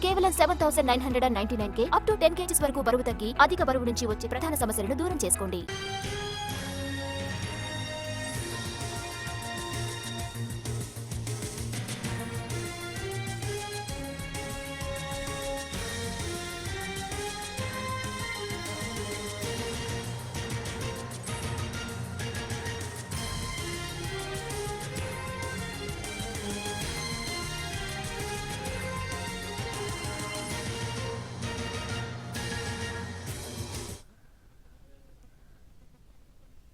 కేవలం 7,999K up to 10 kgs వరకు బరువు తగ్గి అధిక బరువు నుంచి వచ్చే ప్రధాన సమస్యలను దూరం చేసుకోండి.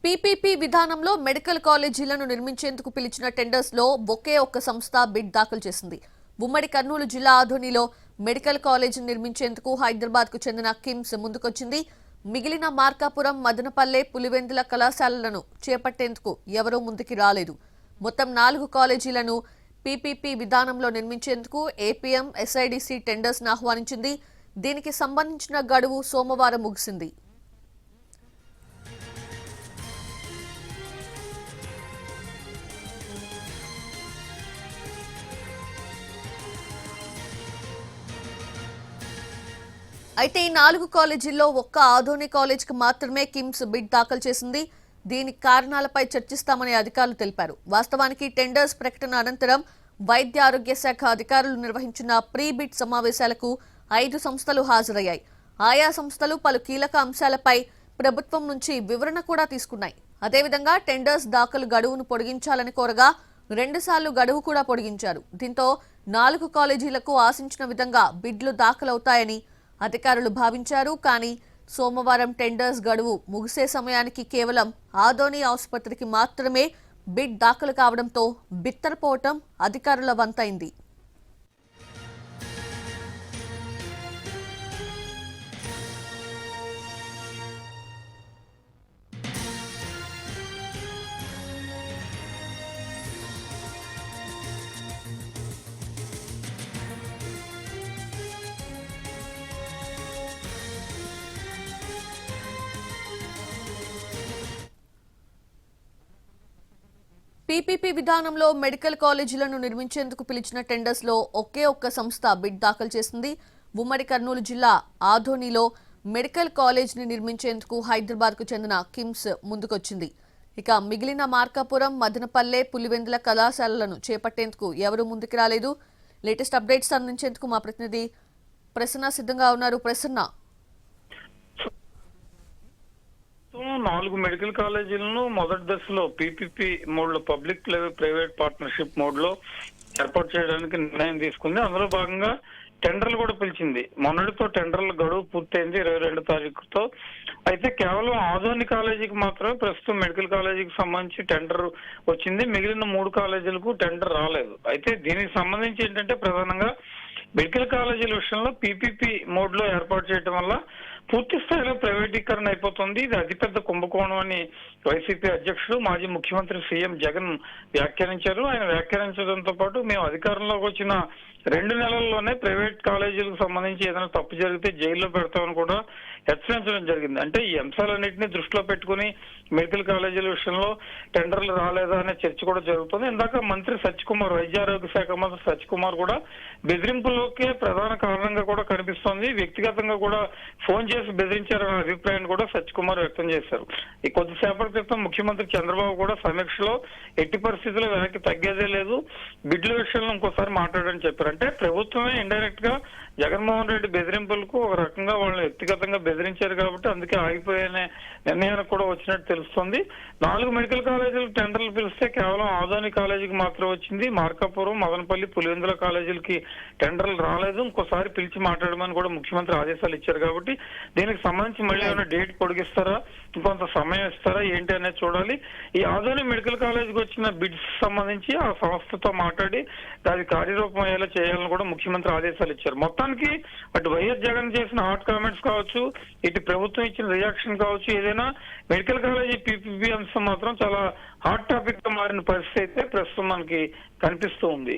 పీపీపీ విధానంలో మెడికల్ కాలేజీలను నిర్మించేందుకు పిలిచిన టెండర్స్ లో ఒకే ఒక్క సంస్థ బిడ్ దాఖలు చేసింది. ఉమ్మడి కర్నూలు జిల్లా ఆధోనిలో మెడికల్ కాలేజ్ నిర్మించేందుకు హైదరాబాద్ కు చెందిన కిమ్స్ ముందుకొచ్చింది. మిగిలిన మార్కాపురం, మదనపల్లె, పులివెందుల కళాశాలలను చేపట్టేందుకు ఎవరూ ముందుకు రాలేదు. మొత్తం 4 కాలేజీలను పీపీపీ విధానంలో నిర్మించేందుకు ఏపీఎం ఎస్ఐడిసి టెండర్స్ ను ఆహ్వానించింది. దీనికి సంబంధించిన గడువు సోమవారం ముగిసింది. అయితే ఈ 4 కాలేజీల్లో ఒక్క ఆధోని కాలేజ్కి మాత్రమే కిమ్స్ బిడ్ దాఖలు చేసింది. దీనికి కారణాలపై చర్చిస్తామని అధికారులు తెలిపారు. వాస్తవానికి టెండర్స్ ప్రకటన అనంతరం వైద్య ఆరోగ్య శాఖ అధికారులు నిర్వహించిన ప్రీ బిడ్ సమావేశాలకు 5 సంస్థలు హాజరయ్యాయి. ఆయా సంస్థలు పలు కీలక అంశాలపై ప్రభుత్వం నుంచి వివరణ కూడా తీసుకున్నాయి. అదేవిధంగా టెండర్స్ దాఖలు గడువును పొడిగించాలని కోరగా 2 సార్లు గడువు కూడా పొడిగించారు. దీంతో 4 కాలేజీలకు ఆశించిన విధంగా బిడ్లు దాఖలవుతాయని అధికారులు భావించారు. కానీ సోమవారం టెండర్స్ గడువు ముగిసే సమయానికి కేవలం ఆదోని ఆసుపత్రికి మాత్రమే బిడ్ దాఖలు కావడంతో బిత్తరపోవటం అధికారుల వంతైంది. పీపీపీ విధానంలో మెడికల్ కాలేజీలను నిర్మించేందుకు పిలిచిన టెండర్స్ లో ఒకే ఒక్క సంస్థ బిడ్ దాఖలు చేసింది. ఉమ్మడి కర్నూలు జిల్లా ఆధోనిలో మెడికల్ కాలేజ్ ని నిర్మించేందుకు హైదరాబాద్ కు చెందిన కిమ్స్ ముందుకొచ్చింది. ఇక మిగిలిన మార్కాపురం, మదనపల్లె, పులివెందుల కళాశాలలను చేపట్టేందుకు ఎవరూ ముందుకు రాలేదు. లేటెస్ట్ అప్డేట్స్ అందించేందుకు మా ప్రతినిధి ప్రసన్న సిద్ధంగా ఉన్నారు. ప్రసన్న, 4 మెడికల్ కాలేజీలను మొదటి దశలో పీపీపీ మోడ్ లో, పబ్లిక్ ప్రైవేట్ పార్ట్నర్షిప్ మోడ్ లో ఏర్పాటు చేయడానికి నిర్ణయం తీసుకుంది. అందులో భాగంగా టెండర్లు కూడా పిలిచింది. మొన్నటితో టెండర్ల గడువు పూర్తయింది 22 తారీఖుతో. అయితే కేవలం ఆధోని కాలేజీకి మాత్రమే ప్రస్తుతం మెడికల్ కాలేజీకి సంబంధించి టెండర్ వచ్చింది. మిగిలిన 3 కాలేజీలకు టెండర్ రాలేదు. అయితే దీనికి సంబంధించి ఏంటంటే ప్రధానంగా మెడికల్ కాలేజీల విషయంలో పీపీపీ మోడ్ లో ఏర్పాటు చేయడం వల్ల పూర్తి స్థాయిలో ప్రైవేటీకరణ అయిపోతుంది. ఇది అతిపెద్ద కుంభకోణం అని వైసీపీ అధ్యక్షుడు, మాజీ ముఖ్యమంత్రి సీఎం జగన్ వ్యాఖ్యానించారు. ఆయన వ్యాఖ్యానించడంతో పాటు మేము అధికారంలోకి వచ్చిన 2 నెలల్లోనే ప్రైవేట్ కాలేజీలకు సంబంధించి ఏదైనా తప్పు జరిగితే జైల్లో పెడతామని కూడా హెచ్చరించడం జరిగింది. అంటే ఈ అంశాలన్నింటినీ దృష్టిలో పెట్టుకుని మెడికల్ కాలేజీల విషయంలో టెండర్లు రాలేదా అనే చర్చ కూడా జరుగుతుంది. ఇందాక మంత్రి సత్యకుమార్, వైద్య ఆరోగ్య శాఖ మంత్రి సత్యకుమార్ కూడా బెదిరింపులోకే ప్రధాన కారణంగా కూడా కనిపిస్తోంది. వ్యక్తిగతంగా కూడా ఫోన్ చేసి బెదిరించారనే అభిప్రాయాన్ని కూడా సత్యకుమార్ వ్యక్తం చేశారు. ఈ కొద్దిసేపటి క్రితం ముఖ్యమంత్రి చంద్రబాబు కూడా సమీక్షలో ఎట్టి పరిస్థితుల్లో వెనక్కి తగ్గేదే లేదు, బిడ్ల విషయంలో ఇంకోసారి మాట్లాడని చెప్పారు. అంటే ప్రభుత్వమే ఇండైరెక్ట్ గా జగన్మోహన్ రెడ్డి బెదిరింపులకు ఒక రకంగా వాళ్ళని వ్యక్తిగతంగా బెదిరించారు కాబట్టి అందుకే ఆగిపోయే నిర్ణయానికి కూడా వచ్చినట్టు తెలుస్తోంది. 4 మెడికల్ కాలేజీలకు టెండర్లు పిలిస్తే కేవలం ఆదోని కాలేజీకి మాత్రం వచ్చింది. మార్కాపురం, మదనపల్లి, పులివెందుల కాలేజీలకి టెండర్లు రాలేదు. ఇంకోసారి పిలిచి మాట్లాడమని కూడా ముఖ్యమంత్రి ఆదేశాలు ఇచ్చారు. కాబట్టి దీనికి సంబంధించి మళ్ళీ ఏమైనా డేట్ పొడిగిస్తారా, ఇంకొంత సమయం ఇస్తారా ఏంటి అనేది చూడాలి. ఈ ఆదోని మెడికల్ కాలేజీకి వచ్చిన బిడ్స్ సంబంధించి ఆ సంస్థతో మాట్లాడి దాని కార్యరూపం అయ్యేలా చేయాలని కూడా ముఖ్యమంత్రి ఆదేశాలు ఇచ్చారు. మొత్తానికి అటు వైఎస్ జగన్ చేసిన హాట్ కామెంట్స్ కావచ్చు, ఇటు ప్రభుత్వం ఇచ్చిన రియాక్షన్ కావచ్చు, ఏదైనా మెడికల్ కాలేజీ పీపీపీ అంశం మాత్రం చాలా హాట్ టాపిక్ గా మారిన పరిస్థితి అయితే ప్రస్తుతం మనకి కనిపిస్తూ ఉంది.